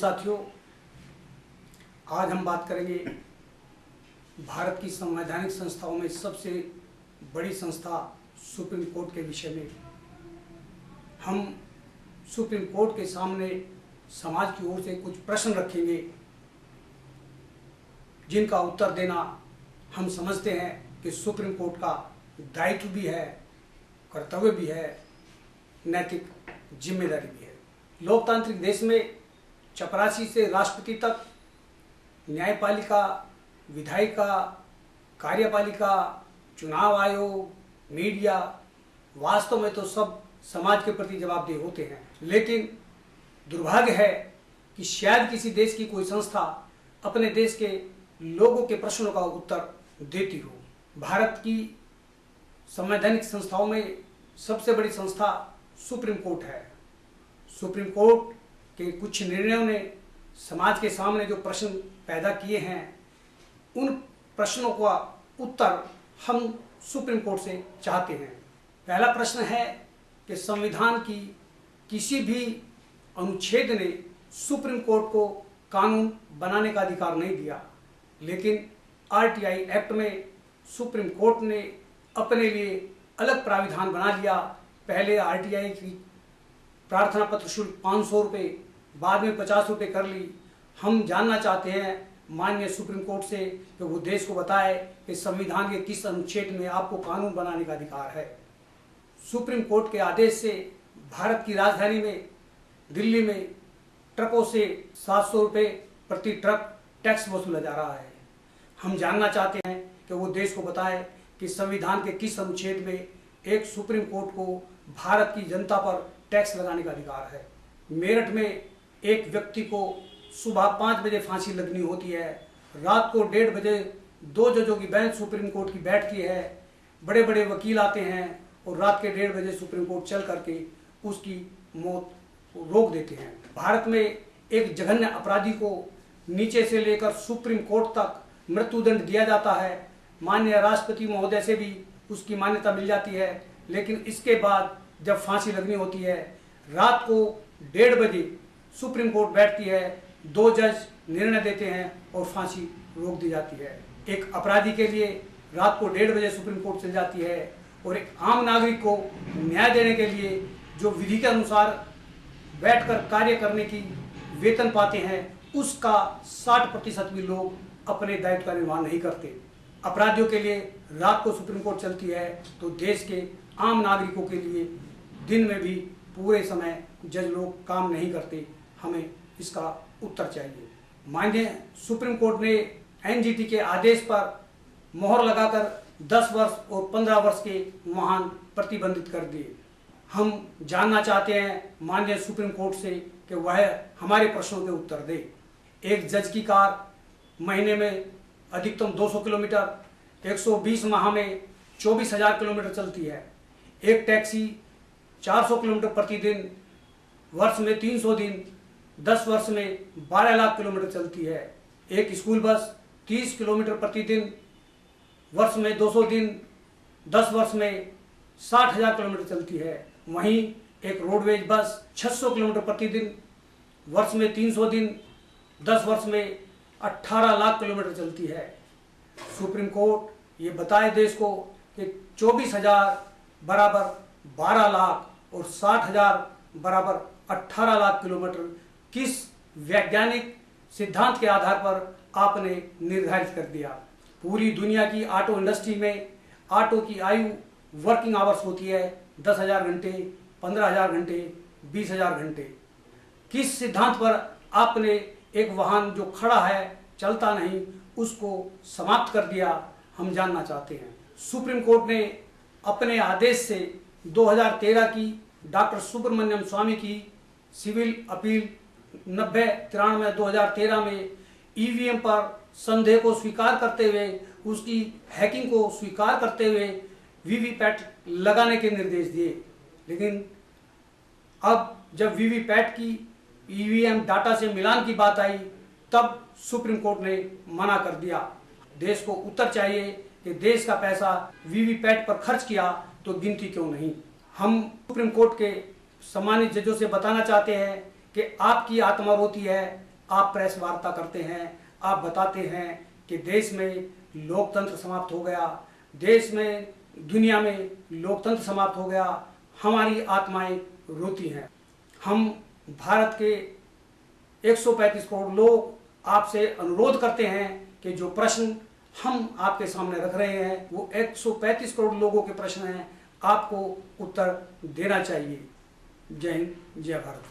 साथियों, आज हम बात करेंगे भारत की संवैधानिक संस्थाओं में सबसे बड़ी संस्था सुप्रीम कोर्ट के विषय में। हम सुप्रीम कोर्ट के सामने समाज की ओर से कुछ प्रश्न रखेंगे जिनका उत्तर देना हम समझते हैं कि सुप्रीम कोर्ट का दायित्व भी है, कर्तव्य भी है, नैतिक जिम्मेदारी भी है। लोकतांत्रिक देश में चपरासी से राष्ट्रपति तक न्यायपालिका, विधायिका, कार्यपालिका, चुनाव आयोग, मीडिया, वास्तव में तो सब समाज के प्रति जवाबदेह होते हैं। लेकिन दुर्भाग्य है कि शायद किसी देश की कोई संस्था अपने देश के लोगों के प्रश्नों का उत्तर देती हो। भारत की संवैधानिक संस्थाओं में सबसे बड़ी संस्था सुप्रीम कोर्ट है। सुप्रीम कोर्ट के कुछ निर्णयों ने समाज के सामने जो प्रश्न पैदा किए हैं, उन प्रश्नों का उत्तर हम सुप्रीम कोर्ट से चाहते हैं। पहला प्रश्न है कि संविधान की किसी भी अनुच्छेद ने सुप्रीम कोर्ट को कानून बनाने का अधिकार नहीं दिया, लेकिन आरटीआई एक्ट में सुप्रीम कोर्ट ने अपने लिए अलग प्राविधान बना लिया। पहले आरटीआई की प्रार्थना पत्र शुल्क 500 रुपये, बाद में 50 रुपये कर ली। हम जानना चाहते हैं माननीय सुप्रीम कोर्ट से कि वो देश को बताए कि संविधान के किस अनुच्छेद में आपको कानून बनाने का अधिकार है। सुप्रीम कोर्ट के आदेश से भारत की राजधानी में दिल्ली में ट्रकों से 700 रुपये प्रति ट्रक टैक्स वसूला जा रहा है। हम जानना चाहते हैं कि वो देश को बताए कि संविधान के किस अनुच्छेद में एक सुप्रीम कोर्ट को भारत की जनता पर टैक्स लगाने का अधिकार है। मेरठ में एक व्यक्ति को सुबह 5 बजे फांसी लगनी होती है, रात को 1:30 बजे 2 जजों की बेंच सुप्रीम कोर्ट की बैठती है, बड़े बड़े वकील आते हैं और रात के 1:30 बजे सुप्रीम कोर्ट चल करके उसकी मौत रोक देते हैं। भारत में एक जघन्य अपराधी को नीचे से लेकर सुप्रीम कोर्ट तक मृत्युदंड दिया जाता है। माननीय राष्ट्रपति महोदय से भी उसकी मान्यता मिल जाती है, लेकिन इसके बाद जब फांसी लगनी होती है, रात को 1:30 बजे सुप्रीम कोर्ट बैठती है, 2 जज निर्णय देते हैं और फांसी रोक दी जाती है। एक अपराधी के लिए रात को 1:30 बजे सुप्रीम कोर्ट चल जाती है और एक आम नागरिक को न्याय देने के लिए जो विधि के अनुसार बैठकर कार्य करने की वेतन पाते हैं, उसका 60% भी लोग अपने दायित्व का निर्वहन नहीं करते। अपराधियों के लिए रात को सुप्रीम कोर्ट चलती है तो देश के आम नागरिकों के लिए दिन में भी पूरे समय जज लोग काम नहीं करते। हमें इसका उत्तर चाहिए। माननीय सुप्रीम कोर्ट ने एनजीटी के आदेश पर मोहर लगाकर 10 वर्ष और 15 वर्ष के महान प्रतिबंधित कर दिए। हम जानना चाहते हैं माननीय सुप्रीम कोर्ट से कि वह हमारे प्रश्नों के उत्तर दे। एक जज की कार महीने में अधिकतम 200 किलोमीटर, 120 माह में 24,000 किलोमीटर चलती है। एक टैक्सी 400 किलोमीटर प्रतिदिन, वर्ष में 300 दिन, 10 वर्ष में 12 लाख किलोमीटर चलती है। एक स्कूल बस 30 किलोमीटर प्रतिदिन, वर्ष में 200 दिन, 10 वर्ष में 60,000 किलोमीटर चलती है। वहीं एक रोडवेज बस 600 किलोमीटर प्रतिदिन, वर्ष में 300 दिन, 10 वर्ष में 18 लाख किलोमीटर चलती है। सुप्रीम कोर्ट ये बताए देश को कि 24,000 बराबर 12 लाख और 60,000 बराबर 18 लाख किलोमीटर किस वैज्ञानिक सिद्धांत के आधार पर आपने निर्धारित कर दिया। पूरी दुनिया की ऑटो इंडस्ट्री में ऑटो की आयु वर्किंग आवर्स होती है 10,000 घंटे, 15,000 घंटे, 20,000 घंटे। किस सिद्धांत पर आपने एक वाहन जो खड़ा है, चलता नहीं, उसको समाप्त कर दिया, हम जानना चाहते हैं। सुप्रीम कोर्ट ने अपने आदेश से 2013 की डॉक्टर सुब्रमण्यम स्वामी की सिविल अपील 90-93/2013 में ईवीएम पर संदेह को स्वीकार करते हुए, उसकी हैकिंग को स्वीकार करते हुए वीवीपैट लगाने के निर्देश दिए। लेकिन अब जब वीवीपैट की ईवीएम डाटा से मिलान की बात आई, तब सुप्रीम कोर्ट ने मना कर दिया। देश को उत्तर चाहिए कि देश का पैसा वीवीपैट पर खर्च किया तो गिनती क्यों नहीं। हम सुप्रीम कोर्ट के सम्मानित जजों से बताना चाहते हैं कि आपकी आत्मा रोती है, आप प्रेस वार्ता करते हैं, आप बताते हैं कि देश में लोकतंत्र समाप्त हो गया, देश में दुनिया में लोकतंत्र समाप्त हो गया, हमारी आत्माएं रोती हैं। हम भारत के 135 करोड़ लोग आपसे अनुरोध करते हैं कि जो प्रश्न हम आपके सामने रख रहे हैं वो 135 करोड़ लोगों के प्रश्न हैं, आपको उत्तर देना चाहिए। जय हिंद, जय भारत।